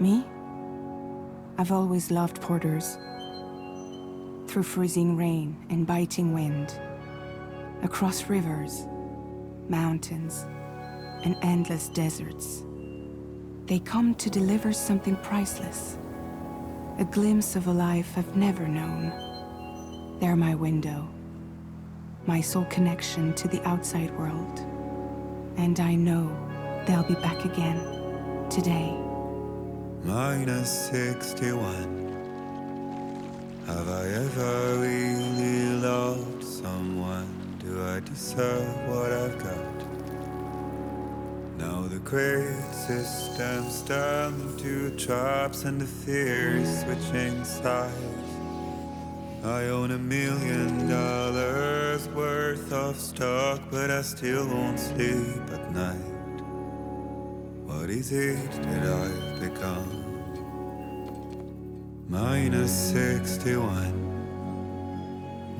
Me? I've always loved porters. Through freezing rain and biting wind, across rivers, mountains, and endless deserts, they come to deliver something priceless, a glimpse of a life I've never known. They're my window, my sole connection to the outside world. And I know they'll be back again today. Minus 61. Have I ever really loved someone? Do I deserve what I've got? Now the great systems turn into traps and the fears switching sides. I own $1 million worth of stock, but I still won't sleep at night. What is it that I've become? Minus 61.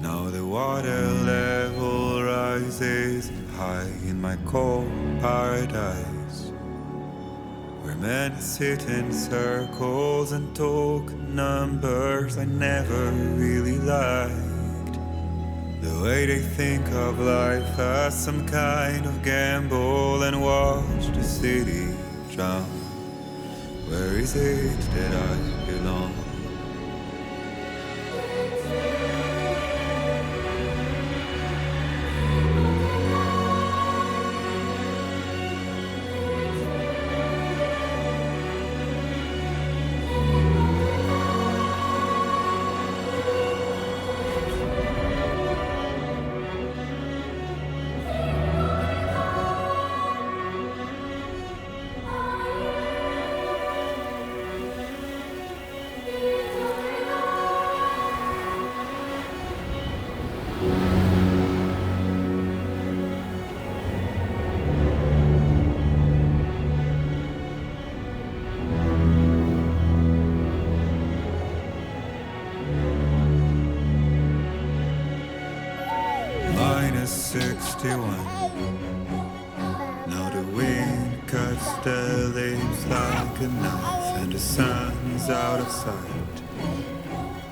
Now the water level rises high in my cold paradise, where men sit in circles and talk numbers I never really liked. The way they think of life as some kind of gamble and watch the city drown. Where is it that I belong? Minus 61. Now the wind cuts the leaves like a knife, and the sun's out of sight.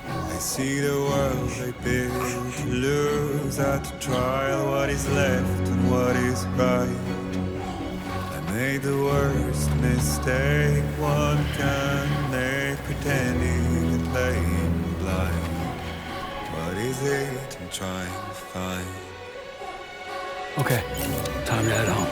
I see the world I built to lose at the trial, what is left and what is right. I made the worst mistake one can make, pretending and playing blind. What is it I'm trying to find? Okay, time to head home.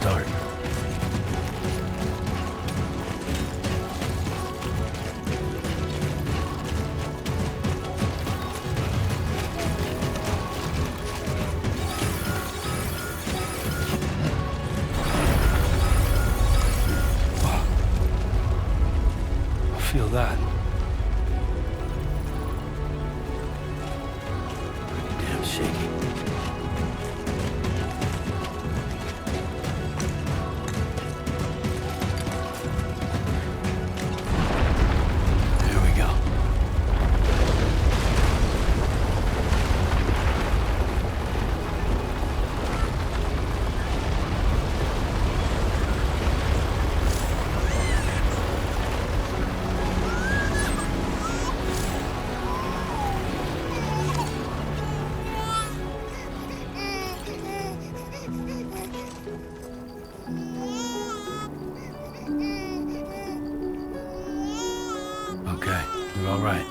start. Feel that. Pretty damn shaky. There we go. Okay, you're all right.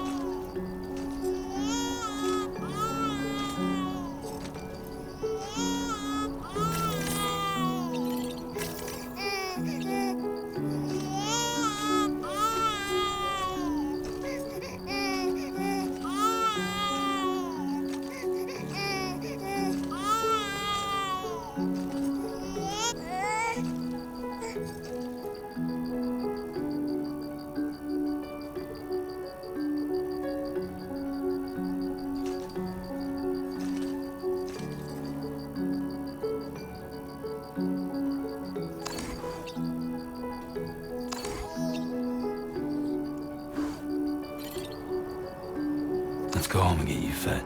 Let's go home and get you fed.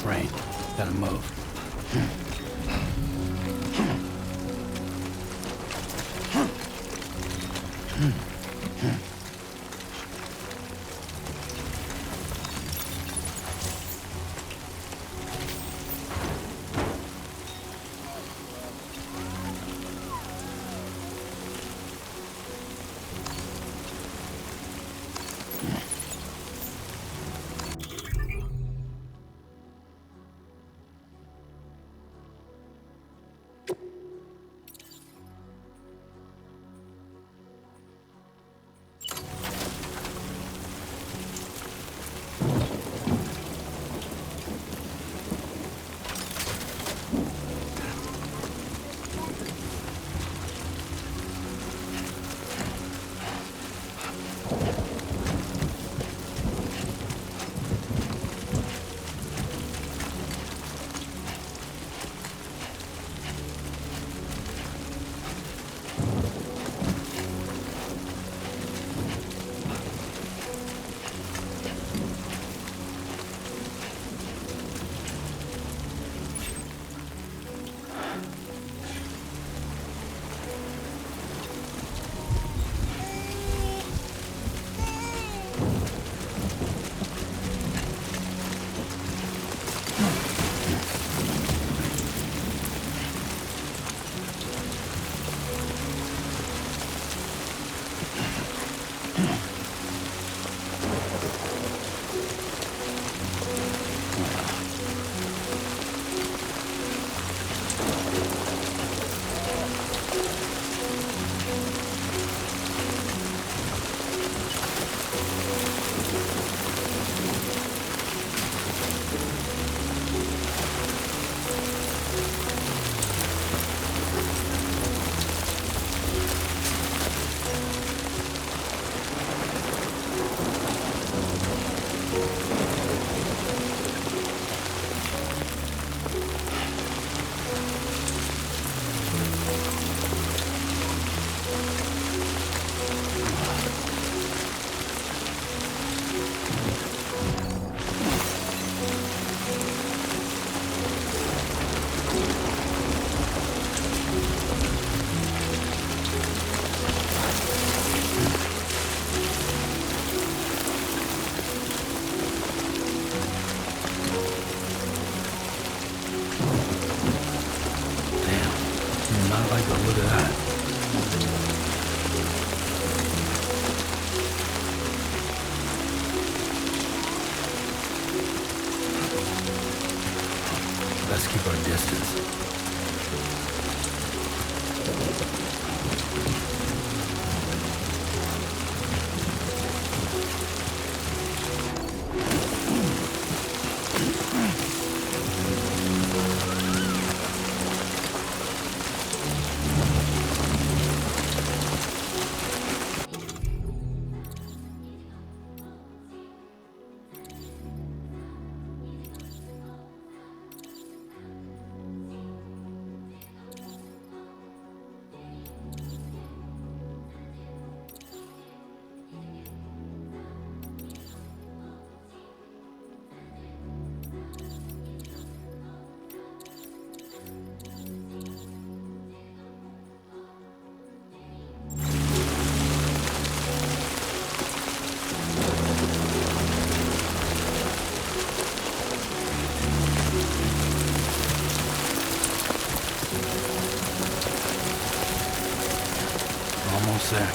Brain, gotta move. like over there. Let's keep our distance. Almost there.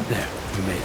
There, we made it.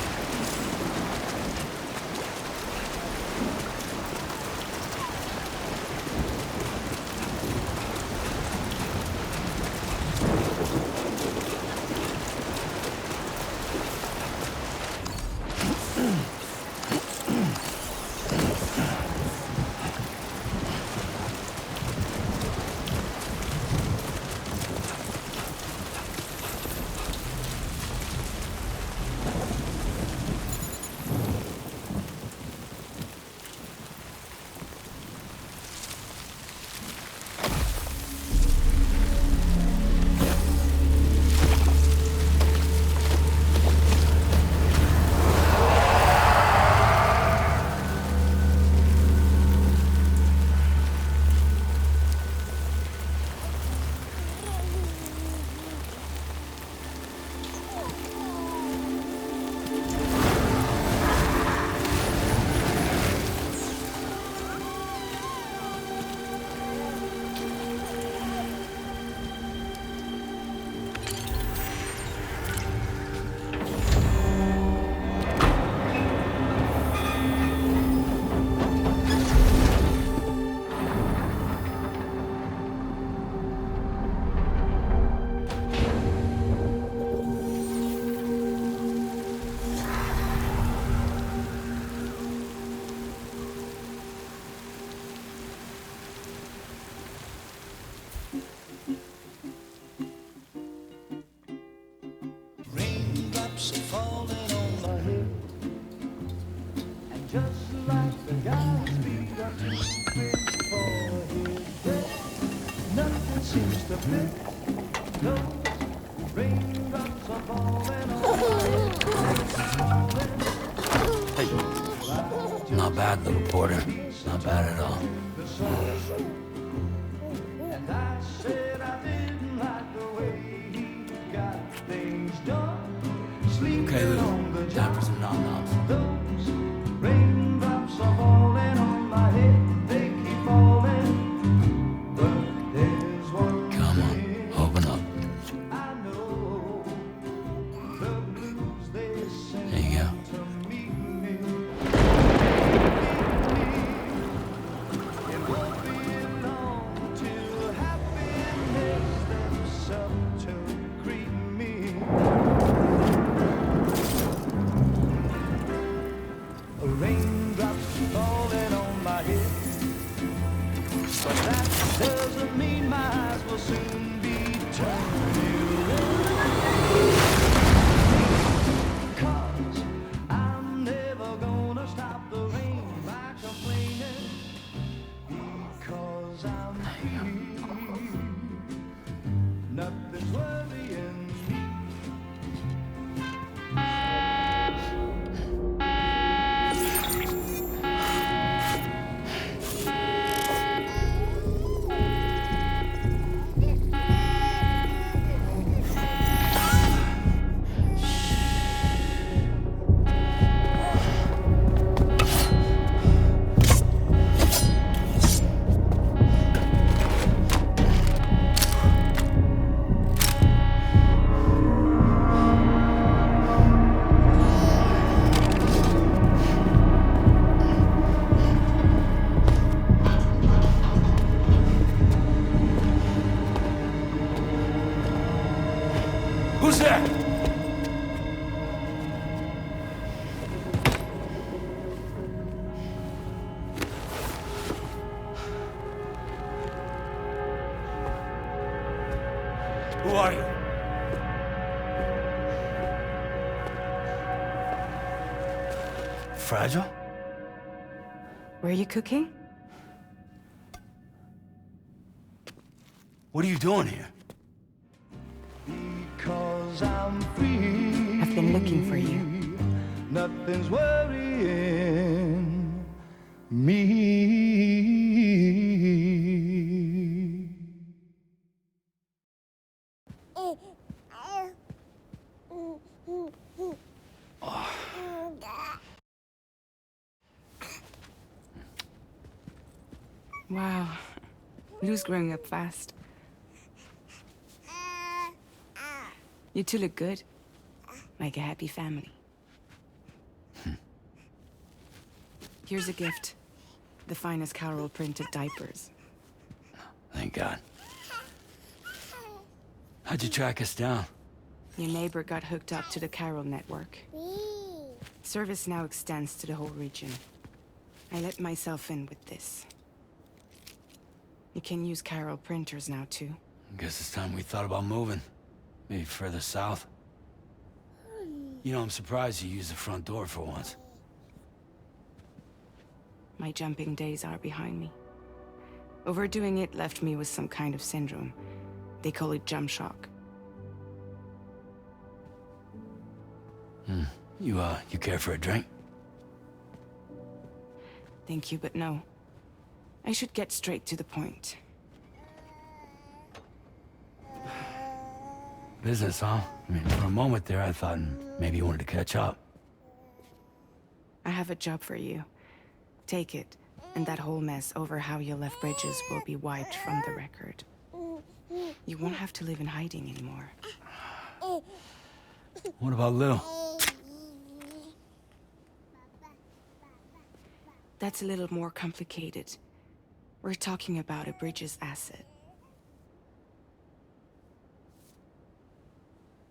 Raindrops are falling on my head, and just like the guy's feet are too big for his head, nothing seems to fit. No, raindrops are falling on my head. Hey, not bad, little porter. Not bad at all. And I said I didn't like the way he got things done. Okay, Lou. Time for some nom-noms. Those raindrops are falling on my head, they keep falling. But there's one Come on, thing open up. I know, the blues they sing There you go. to meet me. It won't be long till happiness steps up to greet me. But that doesn't mean my eyes will soon be turning red. 'Cause I'm never gonna stop the rain by complaining. Because I'm free. Nothing's worrying me. Who's there? Who are you? Fragile? Were you cooking? What are you doing here? Because I'm free. I've been looking for you. Nothing's worrying me. Wow. Lou's growing up fast. You two look good. Like a happy family. Here's a gift. The finest Carol printed diapers. Thank God. How'd you track us down? Your neighbor got hooked up to the Carol network. Service now extends to the whole region. I let myself in with this. You can use Carol printers now, too. Guess it's time we thought about moving. Maybe further south. You know, I'm surprised you used the front door for once. My jumping days are behind me. Overdoing it left me with some kind of syndrome. They call it jump shock. You care for a drink? Thank you, but no. I should get straight to the point. Business, huh? I mean, for a moment there, I thought maybe you wanted to catch up. I have a job for you. Take it, and that whole mess over how you left Bridges will be wiped from the record. You won't have to live in hiding anymore. What about Lou? That's a little more complicated. We're talking about a Bridges asset.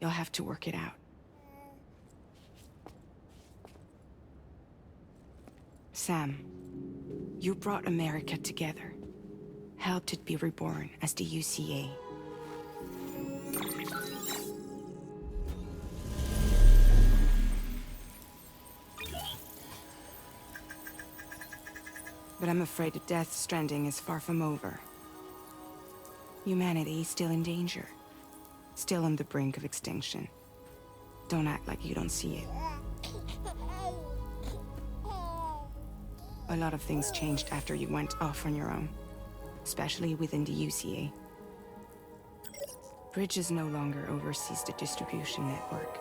You'll have to work it out. Sam, you brought America together. Helped it be reborn as the UCA. But I'm afraid that Death Stranding is far from over. Humanity is still in danger. Still on the brink of extinction. Don't act like you don't see it. A lot of things changed after you went off on your own. Especially within the UCA. Bridges no longer oversees the distribution network.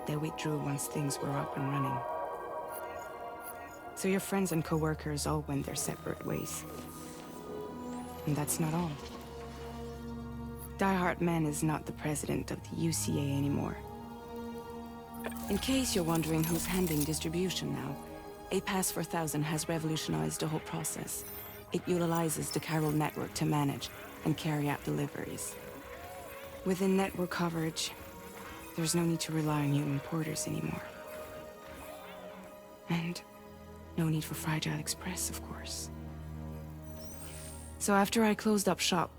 They withdrew once things were up and running. So your friends and co-workers all went their separate ways. And that's not all. Die Hard Man is not the president of the UCA anymore. In case you're wondering who's handling distribution now, A Pass for 1000 has revolutionized the whole process. It utilizes the Carol network to manage and carry out deliveries. Within network coverage, there's no need to rely on human porters anymore. And no need for Fragile Express, of course. So after I closed up shop,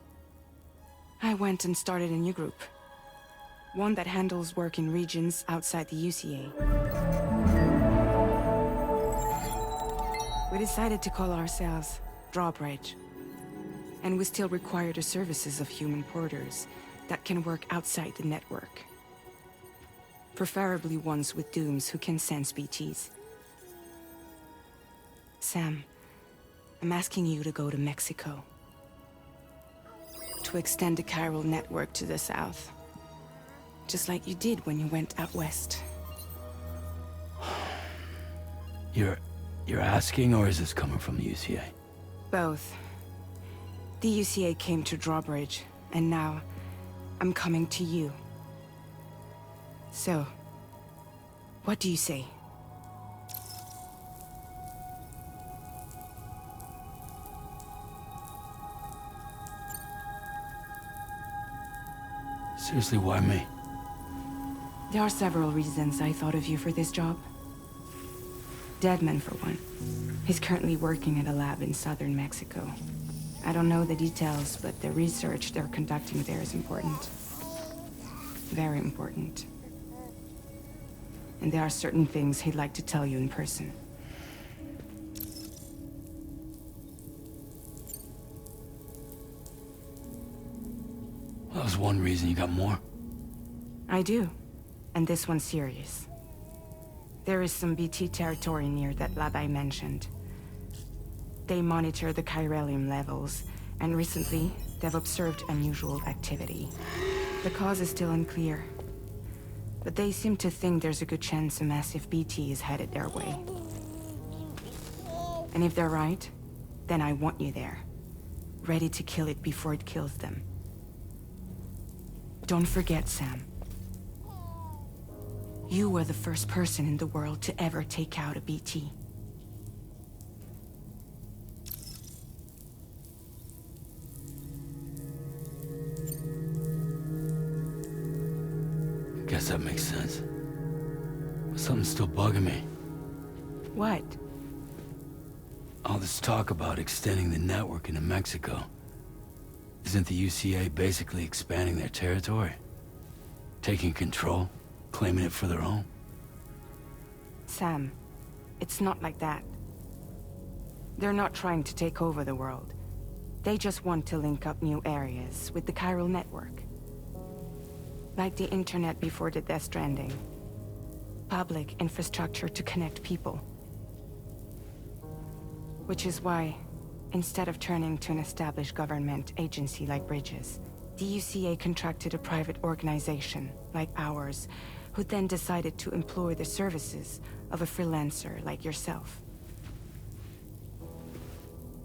I went and started a new group. One that handles work in regions outside the UCA. We decided to call ourselves Drawbridge. And we still require the services of human porters that can work outside the network. Preferably ones with dooms who can sense BTs. Sam, I'm asking you to go to Mexico. To extend the chiral network to the south. Just like you did when you went out west. You're asking, or is this coming from the UCA? Both. The UCA came to Drawbridge, and now I'm coming to you. So, what do you say? Seriously, why me? There are several reasons I thought of you for this job. Deadman, for one. He's currently working at a lab in southern Mexico. I don't know the details, but the research they're conducting there is important. Very important. And there are certain things he'd like to tell you in person. That was one reason. You got more? I do. And this one's serious. There is some BT territory near that lab I mentioned. They monitor the chiralium levels, and recently, they've observed unusual activity. The cause is still unclear, but they seem to think there's a good chance a massive BT is headed their way. And if they're right, then I want you there, ready to kill it before it kills them. Don't forget, Sam. You were the first person in the world to ever take out a BT. I guess that makes sense. But something's still bugging me. What? All this talk about extending the network into Mexico. Isn't the UCA basically expanding their territory? Taking control? Claiming it for their own? Sam, it's not like that. They're not trying to take over the world. They just want to link up new areas with the chiral network. Like the internet before the Death Stranding. Public infrastructure to connect people. Which is why, instead of turning to an established government agency like Bridges, the UCA contracted a private organization, like ours, who then decided to employ the services of a freelancer like yourself.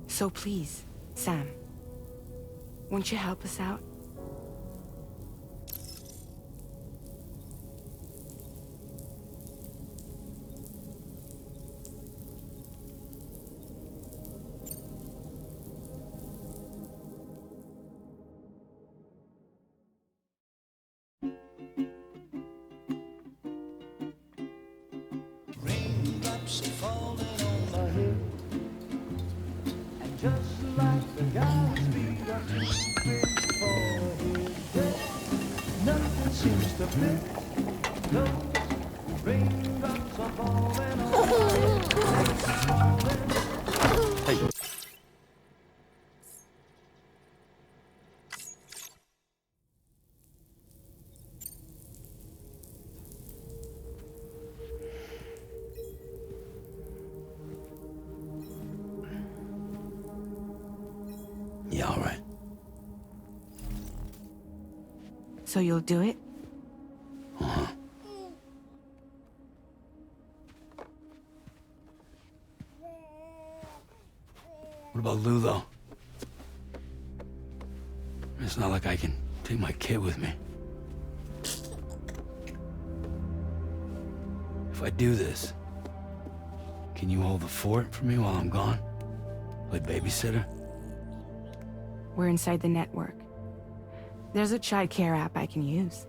So please, Sam, won't you help us out? Raindrops are falling on my head, and just like the guy's feet are moving for his nothing seems to fit. Those raindrops are falling on my head. Hey. Yeah, all right. So you'll do it? Uh-huh. What about Lou, though? It's not like I can take my kid with me. If I do this, can you hold the fort for me while I'm gone? Play babysitter? We're inside the network. There's a child care app I can use.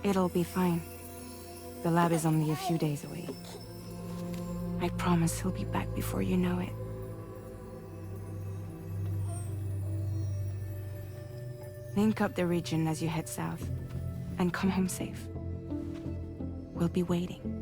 It'll be fine. The lab is only a few days away. I promise he'll be back before you know it. Link up the region as you head south, and come home safe. We'll be waiting.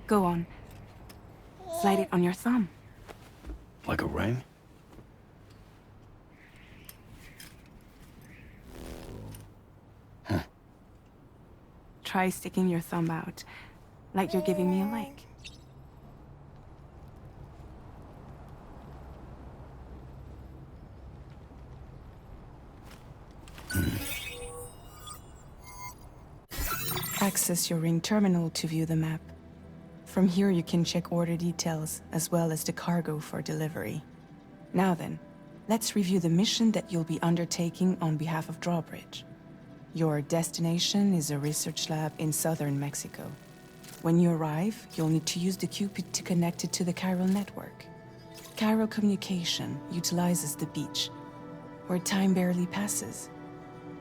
Go on. Slide it on your thumb. Like a ring? Try sticking your thumb out, like you're giving me a like. Access your ring terminal to view the map. From here you can check order details, as well as the cargo for delivery. Now then, let's review the mission that you'll be undertaking on behalf of Drawbridge. Your destination is a research lab in southern Mexico. When you arrive, you'll need to use the Cupid to connect it to the chiral network. Chiral communication utilizes the beach, where time barely passes.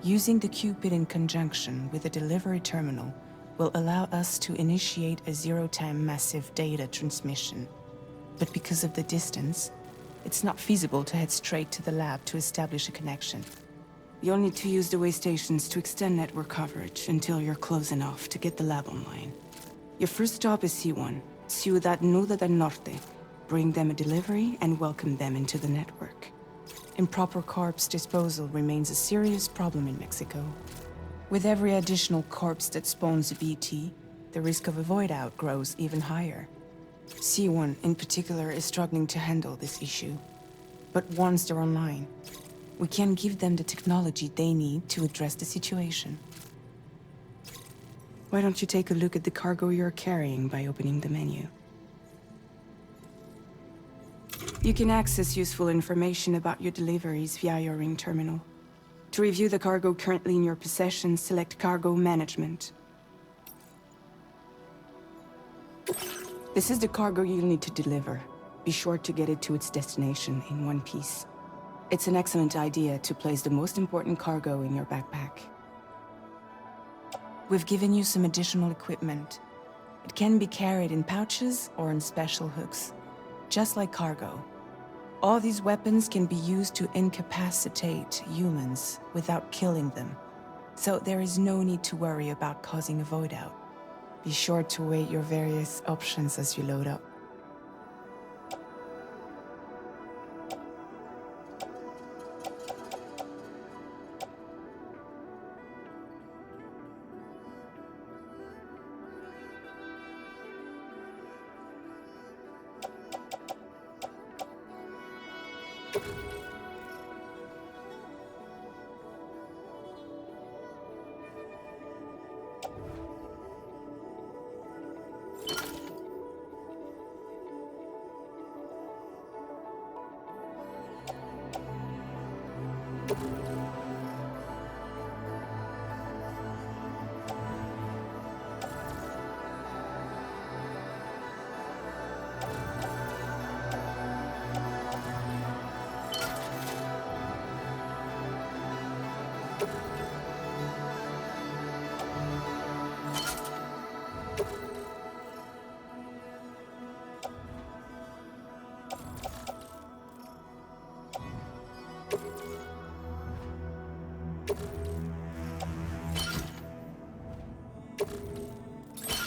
Using the Cupid in conjunction with the delivery terminal will allow us to initiate a zero-time massive data transmission. But because of the distance, it's not feasible to head straight to the lab to establish a connection. You'll need to use the way stations to extend network coverage until you're close enough to get the lab online. Your first stop is C1, Ciudad Nuda del Norte. Bring them a delivery and welcome them into the network. Improper corpse disposal remains a serious problem in Mexico. With every additional corpse that spawns a BT, the risk of a void out grows even higher. C1 in particular is struggling to handle this issue. But once they're online, we can give them the technology they need to address the situation. Why don't you take a look at the cargo you're carrying by opening the menu? You can access useful information about your deliveries via your ring terminal. To review the cargo currently in your possession, select Cargo Management. This is the cargo you'll need to deliver. Be sure to get it to its destination in one piece. It's an excellent idea to place the most important cargo in your backpack. We've given you some additional equipment. It can be carried in pouches or in special hooks, just like cargo. All these weapons can be used to incapacitate humans without killing them. So there is no need to worry about causing a void out. Be sure to weigh your various options as you load up.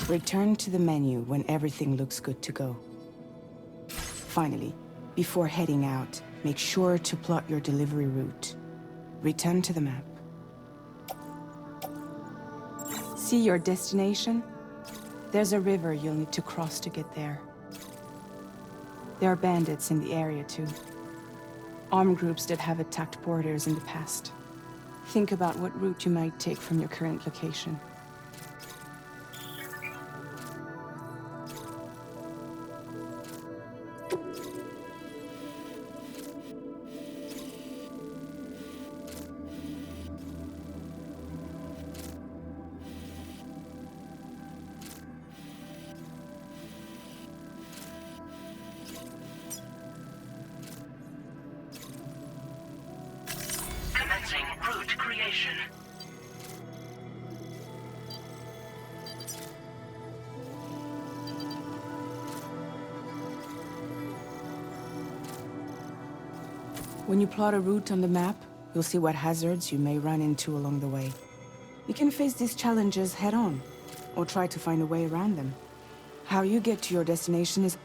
Return to the menu when everything looks good to go. Finally, before heading out, make sure to plot your delivery route. Return to the map. See your destination? There's a river you'll need to cross to get there. There are bandits in the area too. Armed groups that have attacked borders in the past. Think about what route you might take from your current location. Route creation. When you plot a route on the map, you'll see what hazards you may run into along the way. You can face these challenges head-on, or try to find a way around them. How you get to your destination is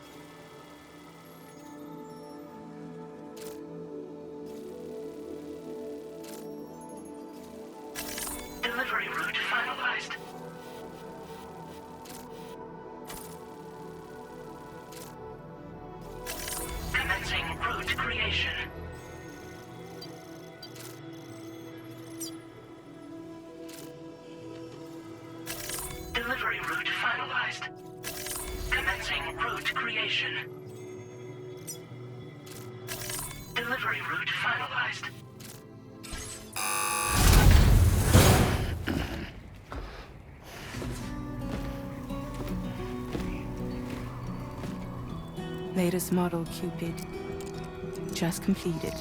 Delivery route finalized. Commencing route creation. Delivery route finalized. Commencing route creation. Delivery route finalized. latest model Cupid. Just completed.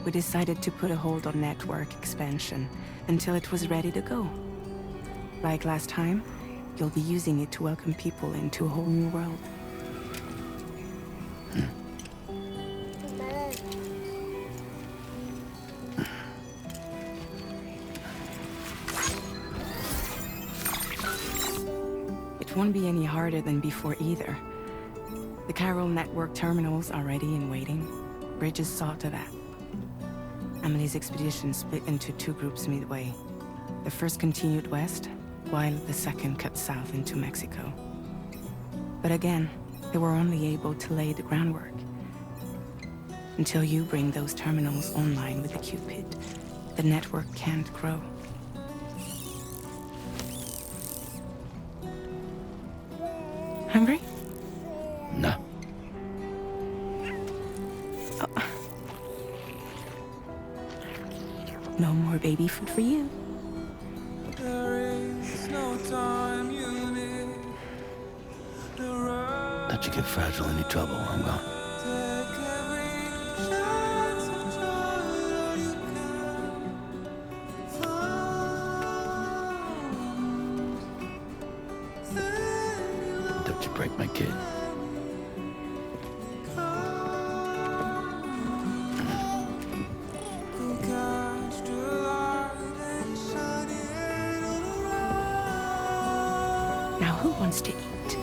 We decided to put a hold on network expansion until it was ready to go. Like last time, you'll be using it to welcome people into a whole new world. It won't be any harder than before either. The Chiral network terminals are ready and waiting. Bridges saw to that. Emily's expedition split into two groups midway. The first continued west, while the second cut south into Mexico. But again, they were only able to lay the groundwork. Until you bring those terminals online with the Cupid, the network can't grow. Hungry? No. No more baby food for you. Let you get fragile any trouble, I'm gone. Don't you break my kid. Now who wants to eat?